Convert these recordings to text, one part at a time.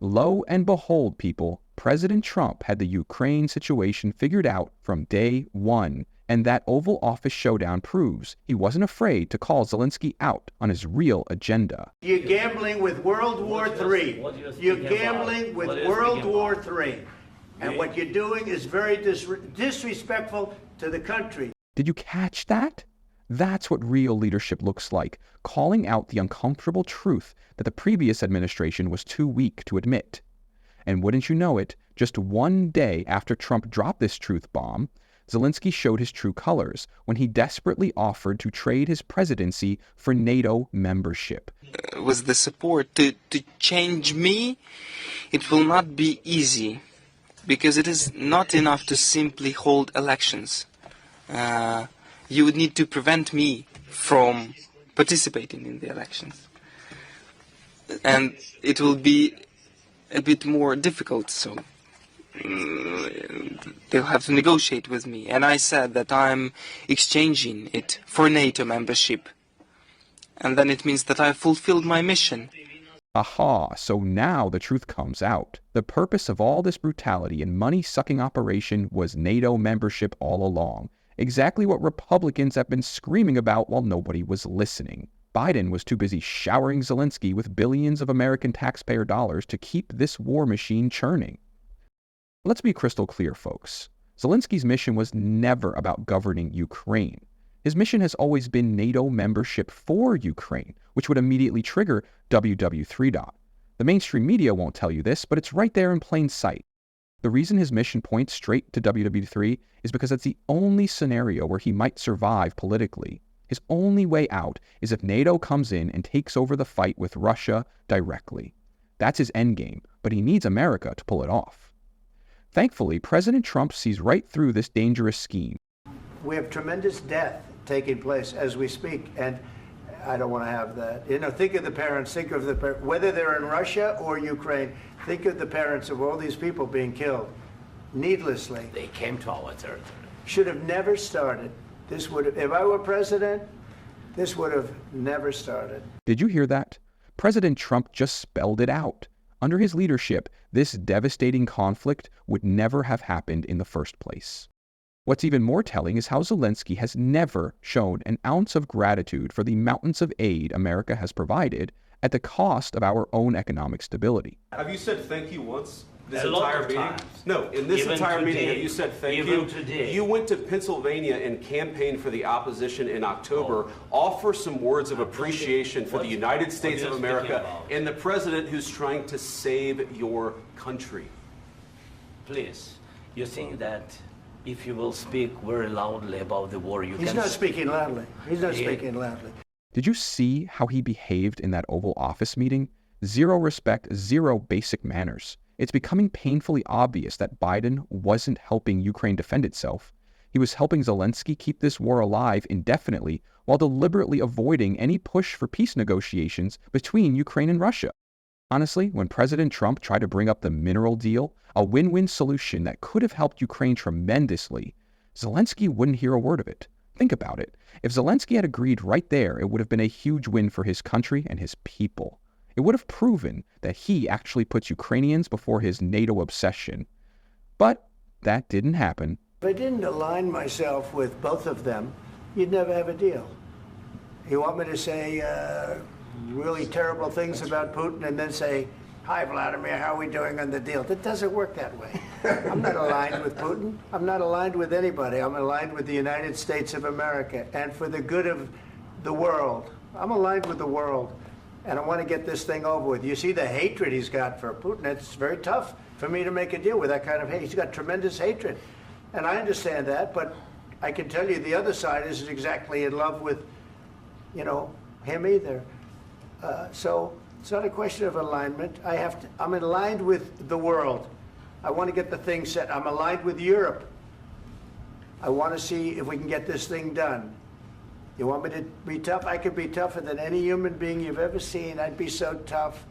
Lo and behold, people, President Trump had the Ukraine situation figured out from day one, and that Oval Office showdown proves he wasn't afraid to call Zelensky out on his real agenda. You're gambling with World War III. You're gambling with World War III. And what you're doing is very disrespectful to the country. Did you catch that? That's what real leadership looks like, calling out the uncomfortable truth that the previous administration was too weak to admit. And wouldn't you know it, just one day after Trump dropped this truth bomb, Zelensky showed his true colors when he desperately offered to trade his presidency for NATO membership. With the support to change me, it will not be easy, because it is not enough to simply hold elections. You would need to prevent me from participating in the elections. And it will be a bit more difficult, so they'll have to negotiate with me. And I said that I'm exchanging it for NATO membership. And then it means that I fulfilled my mission. Aha, so now the truth comes out. The purpose of all this brutality and money-sucking operation was NATO membership all along. Exactly what Republicans have been screaming about while nobody was listening. Biden was too busy showering Zelensky with billions of American taxpayer dollars to keep this war machine churning. Let's be crystal clear, folks. Zelensky's mission was never about governing Ukraine. His mission has always been NATO membership for Ukraine, which would immediately trigger WW3. The mainstream media won't tell you this, but it's right there in plain sight. The reason his mission points straight to WW3 is because it's the only scenario where he might survive politically. His only way out is if NATO comes in and takes over the fight with Russia directly. That's his endgame, but he needs America to pull it off. Thankfully, President Trump sees right through this dangerous scheme. We have tremendous death taking place as we speak, and I don't want to have that. Think of the parents, think of whether they're in Russia or Ukraine, think of the parents of all these people being killed needlessly. They came to our territory. Should have never started. If I were president, this would have never started. Did you hear that? President Trump just spelled it out. Under his leadership, this devastating conflict would never have happened in the first place. What's even more telling is how Zelensky has never shown an ounce of gratitude for the mountains of aid America has provided at the cost of our own economic stability. Have you said thank you once this A lot entire of meeting? times. No, in this Even entire meeting, today. have you said thank Even you? today. You went to Pennsylvania and campaigned for the opposition in October. Offer some words of appreciation for the United States of America and the president who's trying to save your country. Please, you think that if you will speak very loudly about the war, you He's can... not speaking loudly. He's not Yeah. speaking loudly. Did you see how he behaved in that Oval Office meeting? Zero respect, zero basic manners. It's becoming painfully obvious that Biden wasn't helping Ukraine defend itself. He was helping Zelensky keep this war alive indefinitely while deliberately avoiding any push for peace negotiations between Ukraine and Russia. Honestly, when President Trump tried to bring up the mineral deal, a win-win solution that could have helped Ukraine tremendously, Zelensky wouldn't hear a word of it. Think about it. If Zelensky had agreed right there, it would have been a huge win for his country and his people. It would have proven that he actually puts Ukrainians before his NATO obsession. But that didn't happen. If I didn't align myself with both of them, you'd never have a deal. You want me to say really terrible things about Putin and then say, "Hi, Vladimir, how are we doing on the deal?" That doesn't work that way. I'm not aligned with Putin. I'm not aligned with anybody. I'm aligned with the United States of America and for the good of the world. I'm aligned with the world, and I want to get this thing over with. You see the hatred he's got for Putin. It's very tough for me to make a deal with that kind of hate. He's got tremendous hatred, and I understand that, but I can tell you the other side isn't exactly in love with, him either. So it's not a question of alignment. I'm aligned with the world. I want to get the thing set. I'm aligned with Europe. I want to see if we can get this thing done. You want me to be tough? I could be tougher than any human being you've ever seen. I'd be so tough.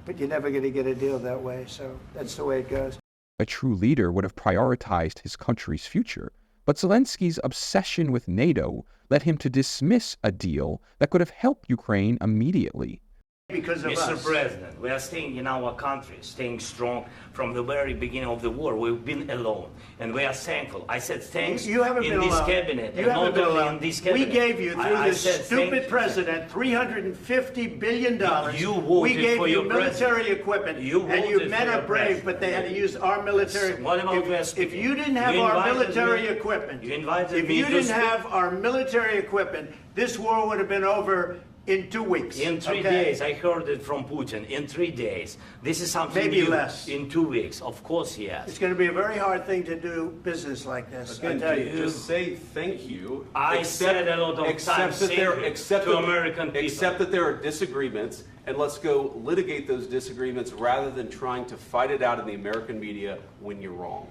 But you're never going to get a deal that way. So that's the way it goes. A true leader would have prioritized his country's future. But Zelensky's obsession with NATO led him to dismiss a deal that could have helped Ukraine immediately. because of Mr. us. President, we are staying in our country, staying strong from the very beginning of the war. We've been alone, and we are thankful. I said thanks You haven't in been this alone. cabinet, You and haven't not been only alone. in this We cabinet. gave you, through I this said stupid thank you. president, $350 billion. You voted we gave for you your military president. equipment, You and you voted men for are your brave, president. but they had to use our military. What about West If you didn't have You our invited military me- equipment, you invited if me you to didn't speak- have our military equipment, this war would have been over in 2 weeks. In 3 okay? days, I heard it from Putin. In 3 days, this is something Maybe new. less. In 2 weeks, of course, It's yes. going to be a very hard thing to do business like this. I Again, tell you. just say thank you. I said a lot of except times that thank there, you except to that- American people. Except that there are disagreements, and let's go litigate those disagreements rather than trying to fight it out in the American media when you're wrong.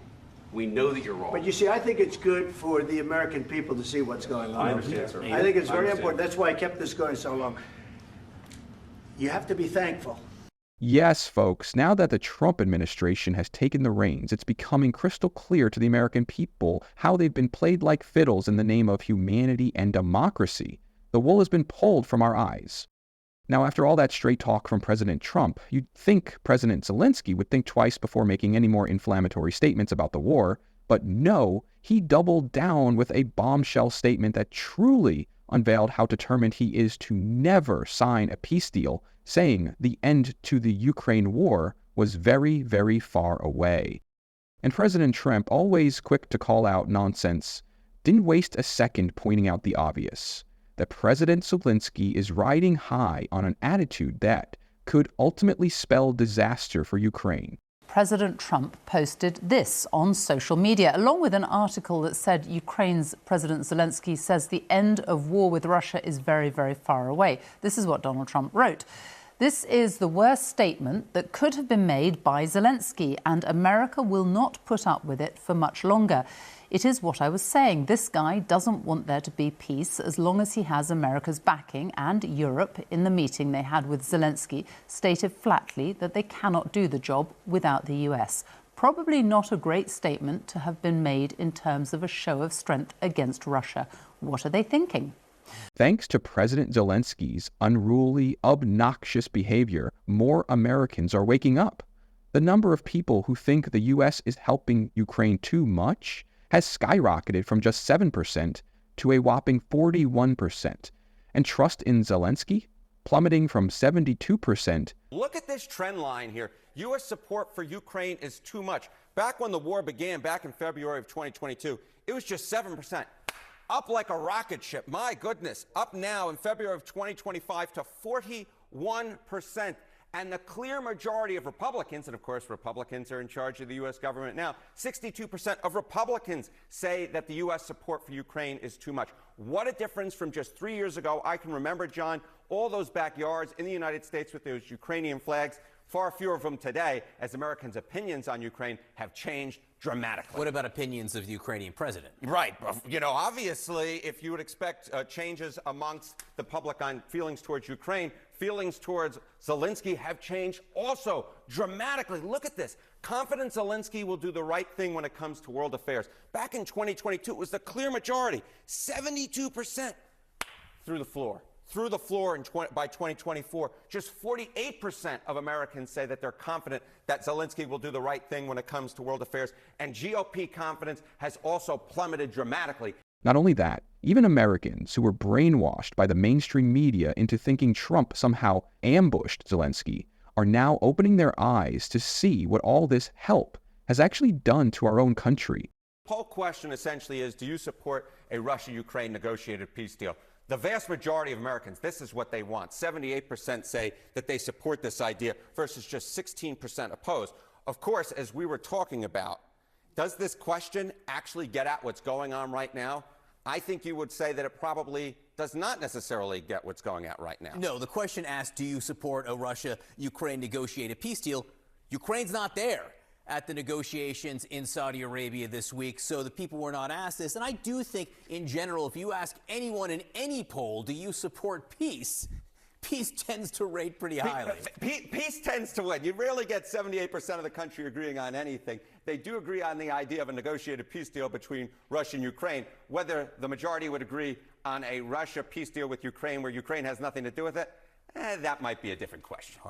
We know that you're wrong. But you see, I think it's good for the American people to see what's going on. I understand, sir. I think it's I very understand. important. That's why I kept this going so long. You have to be thankful. Yes, folks, now that the Trump administration has taken the reins, it's becoming crystal clear to the American people how they've been played like fiddles in the name of humanity and democracy. The wool has been pulled from our eyes. Now, after all that straight talk from President Trump, you'd think President Zelensky would think twice before making any more inflammatory statements about the war, but no, he doubled down with a bombshell statement that truly unveiled how determined he is to never sign a peace deal, saying the end to the Ukraine war was very, very far away. And President Trump, always quick to call out nonsense, didn't waste a second pointing out the obvious, that President Zelensky is riding high on an attitude that could ultimately spell disaster for Ukraine. President Trump posted this on social media, along with an article that said Ukraine's President Zelensky says the end of war with Russia is very, very far away. This is what Donald Trump wrote. This is the worst statement that could have been made by Zelensky, and America will not put up with it for much longer. It is what I was saying. This guy doesn't want there to be peace as long as he has America's backing, and Europe, in the meeting they had with Zelensky, stated flatly that they cannot do the job without the US. Probably not a great statement to have been made in terms of a show of strength against Russia. What are they thinking? Thanks to President Zelensky's unruly, obnoxious behavior, more Americans are waking up. The number of people who think the U.S. is helping Ukraine too much has skyrocketed from just 7% to a whopping 41%. And trust in Zelensky plummeting from 72%. Look at this trend line here. U.S. support for Ukraine is too much. Back when the war began, back in February of 2022, it was just 7%. Up like a rocket ship. My goodness. Up now in February of 2025 to 41%. And the clear majority of Republicans, and of course Republicans are in charge of the U.S. government now, 62% of Republicans say that the U.S. support for Ukraine is too much. What a difference from just 3 years ago. I can remember, John, all those backyards in the United States with those Ukrainian flags. Far fewer of them today, as Americans' opinions on Ukraine have changed dramatically. What about opinions of the Ukrainian president? Right. You know, obviously, if you would expect changes amongst the public on feelings towards Ukraine, feelings towards Zelensky have changed also dramatically. Look at this. Confident Zelensky will do the right thing when it comes to world affairs. Back in 2022, it was the clear majority, 72% through the floor. Through the floor by 2024, just 48% of Americans say that they're confident that Zelensky will do the right thing when it comes to world affairs. And GOP confidence has also plummeted dramatically. Not only that, even Americans who were brainwashed by the mainstream media into thinking Trump somehow ambushed Zelensky are now opening their eyes to see what all this help has actually done to our own country. Poll question essentially is, do you support a Russia-Ukraine negotiated peace deal? The vast majority of Americans, this is what they want. 78% say that they support this idea versus just 16% oppose. Of course, as we were talking about, does this question actually get at what's going on right now? I think you would say that it probably does not necessarily get what's going on right now. No, the question asked, do you support a Russia-Ukraine negotiated peace deal? Ukraine's not there at the negotiations in Saudi Arabia this week, so the people were not asked this. And I do think, in general, if you ask anyone in any poll, do you support peace, peace tends to rate pretty highly. Peace tends to win. You rarely get 78% of the country agreeing on anything. They do agree on the idea of a negotiated peace deal between Russia and Ukraine. Whether the majority would agree on a Russia peace deal with Ukraine where Ukraine has nothing to do with it, That might be a different question.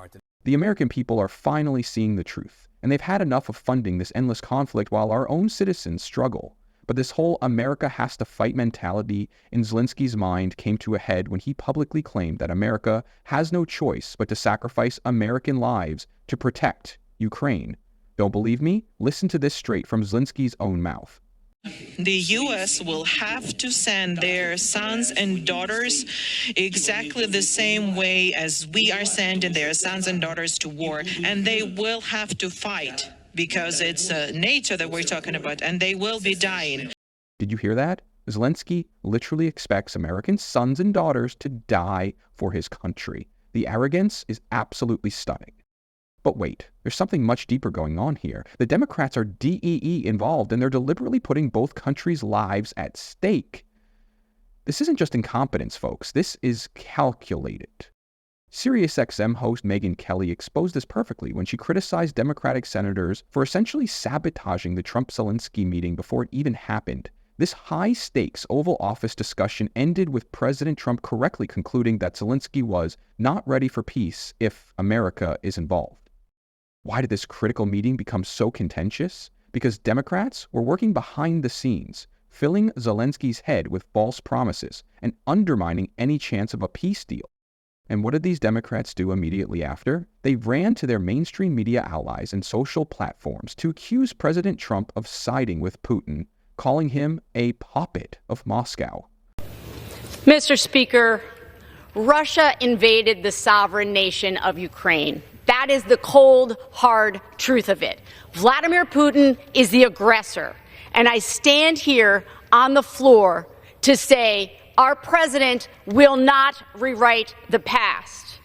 The American people are finally seeing the truth, and they've had enough of funding this endless conflict while our own citizens struggle. But this whole America has to fight mentality in Zelensky's mind came to a head when he publicly claimed that America has no choice but to sacrifice American lives to protect Ukraine. Don't believe me? Listen to this straight from Zelensky's own mouth. The U.S. will have to send their sons and daughters exactly the same way as we are sending their sons and daughters to war, and they will have to fight because it's NATO that we're talking about, and they will be dying. Did you hear that? Zelensky literally expects American sons and daughters to die for his country. The arrogance is absolutely stunning. But wait, there's something much deeper going on here. The Democrats are DEE involved, and they're deliberately putting both countries' lives at stake. This isn't just incompetence, folks. This is calculated. SiriusXM host Megyn Kelly exposed this perfectly when she criticized Democratic senators for essentially sabotaging the Trump-Zelensky meeting before it even happened. This high-stakes Oval Office discussion ended with President Trump correctly concluding that Zelensky was not ready for peace if America is involved. Why did this critical meeting become so contentious? Because Democrats were working behind the scenes, filling Zelensky's head with false promises and undermining any chance of a peace deal. And what did these Democrats do immediately after? They ran to their mainstream media allies and social platforms to accuse President Trump of siding with Putin, calling him a puppet of Moscow. Mr. Speaker, Russia invaded the sovereign nation of Ukraine. That is the cold, hard truth of it. Vladimir Putin is the aggressor. And I stand here on the floor to say our president will not rewrite the past.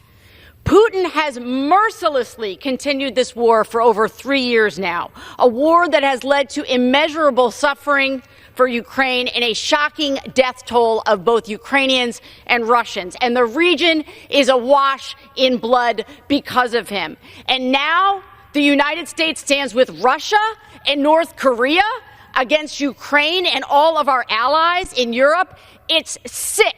Putin has mercilessly continued this war for over 3 years now, a war that has led to immeasurable suffering for Ukraine and a shocking death toll of both Ukrainians and Russians. And the region is awash in blood because of him. And now the United States stands with Russia and North Korea against Ukraine and all of our allies in Europe. It's sick.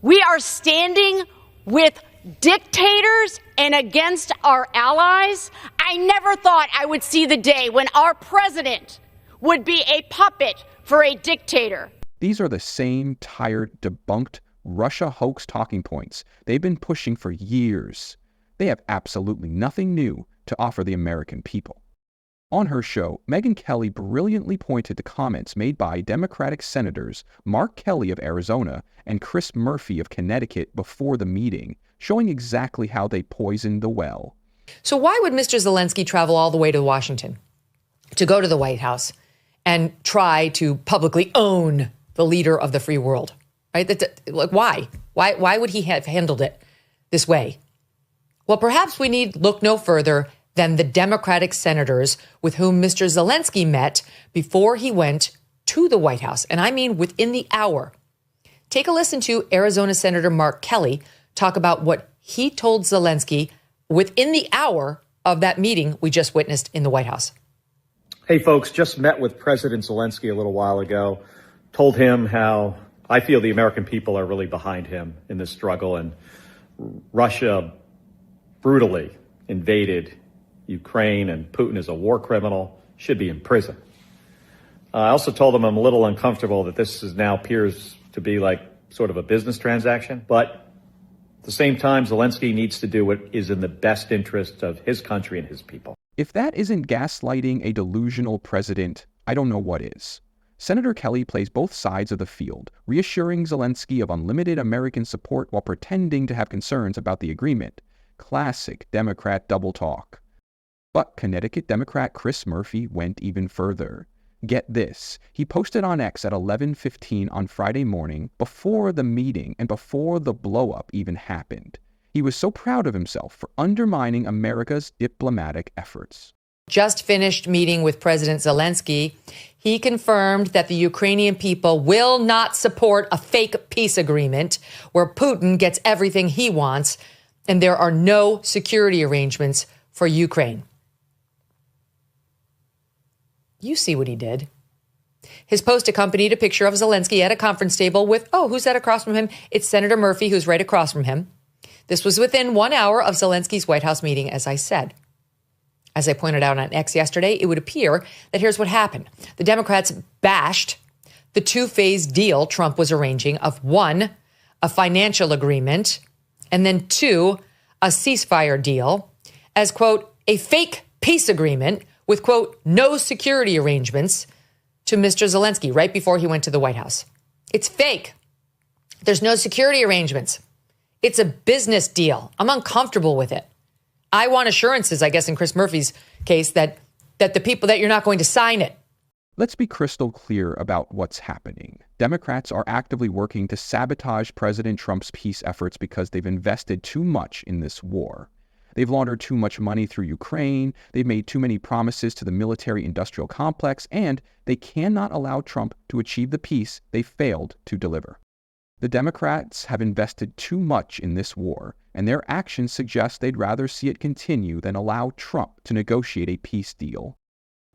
We are standing with dictators and against our allies. I never thought I would see the day when our president would be a puppet for a dictator. These are the same tired, debunked Russia hoax talking points they've been pushing for years. They have absolutely nothing new to offer the American people. On her show, Megyn Kelly brilliantly pointed to comments made by Democratic Senators Mark Kelly of Arizona and Chris Murphy of Connecticut before the meeting, showing exactly how they poisoned the well. So why would Mr. Zelensky travel all the way to Washington to go to the White House and try to publicly own the leader of the free world? Right? Like, why? Why would he have handled it this way? Well, perhaps we need look no further than the Democratic senators with whom Mr. Zelensky met before he went to the White House. And I mean within the hour. Take a listen to Arizona Senator Mark Kelly talk about what he told Zelensky within the hour of that meeting we just witnessed in the White House. Hey, folks, just met with President Zelensky a little while ago, told him how I feel the American people are really behind him in this struggle, and Russia brutally invaded Ukraine, and Putin is a war criminal, should be in prison. I also told him I'm a little uncomfortable that this now appears to be like sort of a business transaction, but at the same time, Zelensky needs to do what is in the best interest of his country and his people. If that isn't gaslighting a delusional president, I don't know what is. Senator Kelly plays both sides of the field, reassuring Zelensky of unlimited American support while pretending to have concerns about the agreement. Classic Democrat double talk. But Connecticut Democrat Chris Murphy went even further. Get this, he posted on X at 11:15 on Friday morning before the meeting and before the blow-up even happened. He was so proud of himself for undermining America's diplomatic efforts. Just finished meeting with President Zelensky. He confirmed that the Ukrainian people will not support a fake peace agreement where Putin gets everything he wants and there are no security arrangements for Ukraine. You see what he did. His post accompanied a picture of Zelensky at a conference table with, who's that across from him? It's Senator Murphy, who's right across from him. This was within 1 hour of Zelensky's White House meeting, as I said. As I pointed out on X yesterday, it would appear that here's what happened. The Democrats bashed the two-phase deal Trump was arranging of 1, a financial agreement, and then 2, a ceasefire deal as, quote, a fake peace agreement with, quote, no security arrangements to Mr. Zelensky right before he went to the White House. It's fake. There's no security arrangements. It's a business deal. I'm uncomfortable with it. I want assurances, I guess, in Chris Murphy's case, that the people that you're not going to sign it. Let's be crystal clear about what's happening. Democrats are actively working to sabotage President Trump's peace efforts because they've invested too much in this war. They've laundered too much money through Ukraine, they've made too many promises to the military-industrial complex, and they cannot allow Trump to achieve the peace they failed to deliver. The Democrats have invested too much in this war, and their actions suggest they'd rather see it continue than allow Trump to negotiate a peace deal.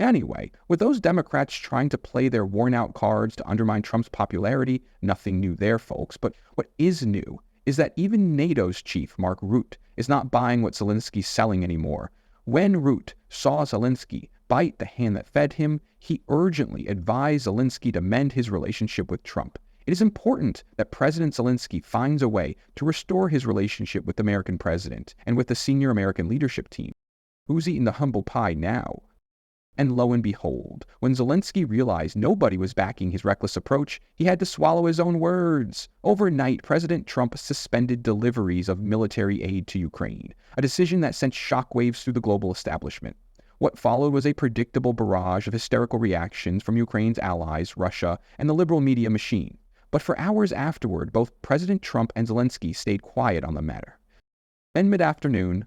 Anyway, with those Democrats trying to play their worn-out cards to undermine Trump's popularity, nothing new there, folks. But what is new is that even NATO's chief, Mark Rutte, is not buying what Zelensky's selling anymore. When Rutte saw Zelensky bite the hand that fed him, he urgently advised Zelensky to mend his relationship with Trump. It is important that President Zelensky finds a way to restore his relationship with the American president and with the senior American leadership team. Who's eating the humble pie now? And lo and behold, when Zelensky realized nobody was backing his reckless approach, he had to swallow his own words. Overnight, President Trump suspended deliveries of military aid to Ukraine, a decision that sent shockwaves through the global establishment. What followed was a predictable barrage of hysterical reactions from Ukraine's allies, Russia, and the liberal media machine. But for hours afterward, both President Trump and Zelensky stayed quiet on the matter. Then mid-afternoon,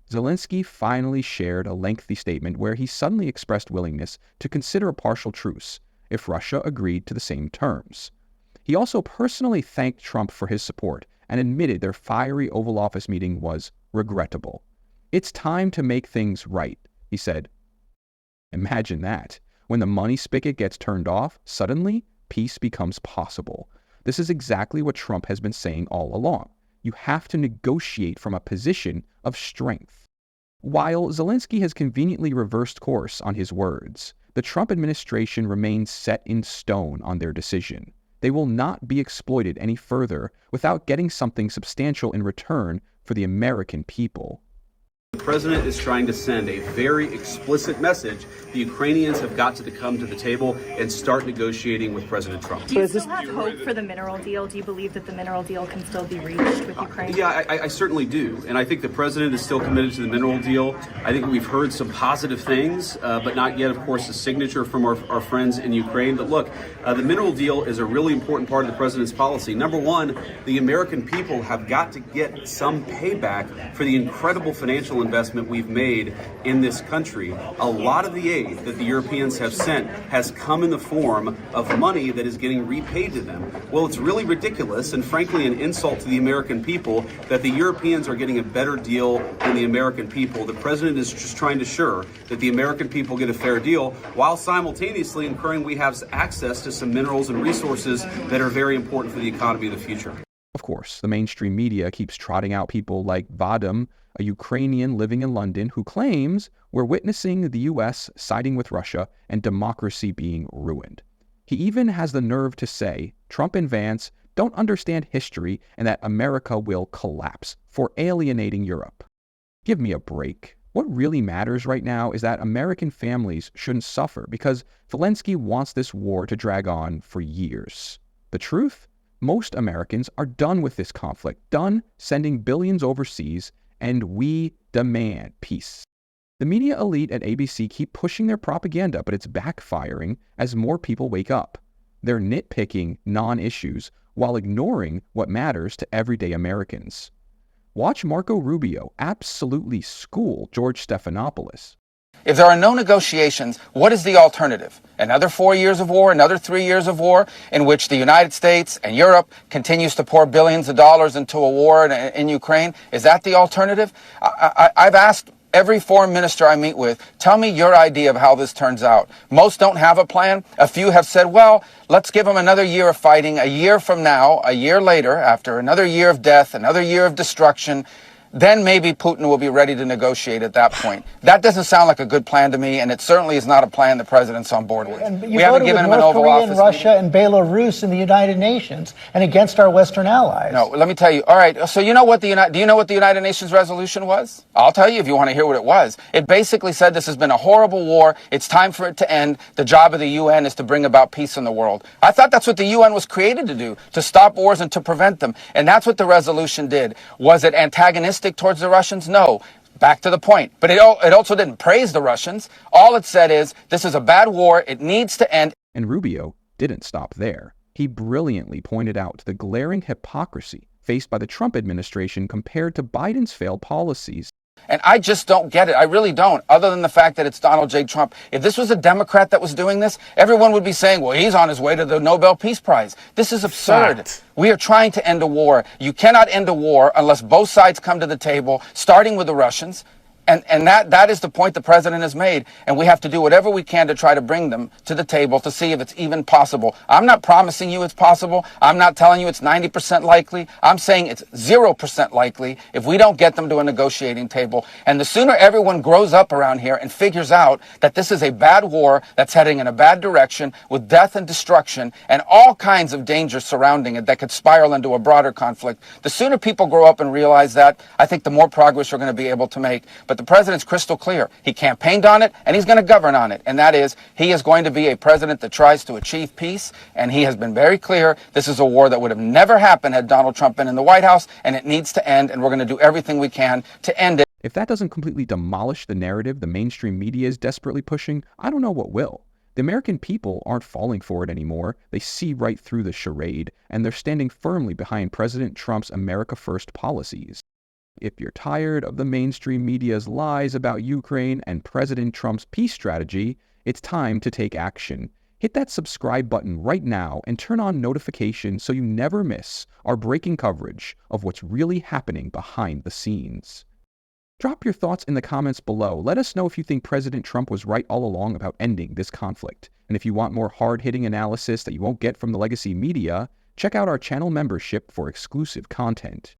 Zelensky finally shared a lengthy statement where he suddenly expressed willingness to consider a partial truce if Russia agreed to the same terms. He also personally thanked Trump for his support and admitted their fiery Oval Office meeting was regrettable. "It's time to make things right," he said. Imagine that. When the money spigot gets turned off, suddenly peace becomes possible. This is exactly what Trump has been saying all along. You have to negotiate from a position of strength. While Zelensky has conveniently reversed course on his words, the Trump administration remains set in stone on their decision. They will not be exploited any further without getting something substantial in return for the American people. The president is trying to send a very explicit message. The Ukrainians have got to come to the table and start negotiating with President Trump. Do you still have hope for the mineral deal? Do you believe that the mineral deal can still be reached with Ukraine? Yeah, I certainly do. And I think the president is still committed to the mineral deal. I think we've heard some positive things, but not yet, of course, a signature from our friends in Ukraine. But look, the mineral deal is a really important part of the president's policy. Number one, the American people have got to get some payback for the incredible financial investment we've made in this country. A lot of the aid that the Europeans have sent has come in the form of money that is getting repaid to them. Well, it's really ridiculous and frankly an insult to the American people that the Europeans are getting a better deal than the American people. The president is just trying to ensure that the American people get a fair deal while simultaneously ensuring we have access to some minerals and resources that are very important for the economy of the future. Of course, the mainstream media keeps trotting out people like Vadim, a Ukrainian living in London, who claims we're witnessing the U.S. siding with Russia and democracy being ruined. He even has the nerve to say Trump and Vance don't understand history and that America will collapse for alienating Europe. Give me a break. What really matters right now is that American families shouldn't suffer because Zelensky wants this war to drag on for years. The truth? Most Americans are done with this conflict, done sending billions overseas, and we demand peace. The media elite at ABC keep pushing their propaganda, but it's backfiring as more people wake up. They're nitpicking non-issues while ignoring what matters to everyday Americans. Watch Marco Rubio absolutely school George Stephanopoulos. If there are no negotiations, what is the alternative? Another 4 years of war, another 3 years of war, in which the United States and Europe continues to pour billions of dollars into a war in Ukraine? Is that the alternative? I've asked every foreign minister I meet with, tell me your idea of how this turns out. Most don't have a plan. A few have said, well, let's give them another year of fighting. A year from now, a year later, after another year of death, another year of destruction, then maybe Putin will be ready to negotiate at that point. That doesn't sound like a good plan to me, and it certainly is not a plan the president's on board with. And you voted with North Korea and Russia and Belarus in the United Nations and against our Western allies. No, let me tell you. All right, so do you know what the United Nations resolution was? I'll tell you if you want to hear what it was. It basically said this has been a horrible war. It's time for it to end. The job of the UN is to bring about peace in the world. I thought that's what the UN was created to do, to stop wars and to prevent them. And that's what the resolution did. Was it antagonistic towards the Russians? No. Back to the point. But it also didn't praise the Russians. All it said is, this is a bad war. It needs to end. And Rubio didn't stop there. He brilliantly pointed out the glaring hypocrisy faced by the Trump administration compared to Biden's failed policies. And I just don't get it. I really don't, other than the fact that it's Donald J. Trump. If this was a Democrat that was doing this, everyone would be saying, well, he's on his way to the Nobel Peace Prize. This is absurd. Fact. We are trying to end a war. You cannot end a war unless both sides come to the table, starting with the Russians. And that is the point the president has made. And we have to do whatever we can to try to bring them to the table to see if it's even possible. I'm not promising you it's possible. I'm not telling you it's 90% likely. I'm saying it's 0% likely if we don't get them to a negotiating table. And the sooner everyone grows up around here and figures out that this is a bad war that's heading in a bad direction with death and destruction and all kinds of dangers surrounding it that could spiral into a broader conflict, the sooner people grow up and realize that, I think the more progress we're going to be able to make. But the president's crystal clear. He campaigned on it, and he's going to govern on it. And that is, he is going to be a president that tries to achieve peace, and he has been very clear this is a war that would have never happened had Donald Trump been in the White House, and it needs to end, and we're going to do everything we can to end it. If that doesn't completely demolish the narrative the mainstream media is desperately pushing, I don't know what will. The American people aren't falling for it anymore. They see right through the charade, and they're standing firmly behind President Trump's America First policies. If you're tired of the mainstream media's lies about Ukraine and President Trump's peace strategy, it's time to take action. Hit that subscribe button right now and turn on notifications so you never miss our breaking coverage of what's really happening behind the scenes. Drop your thoughts in the comments below. Let us know if you think President Trump was right all along about ending this conflict. And if you want more hard-hitting analysis that you won't get from the legacy media, check out our channel membership for exclusive content.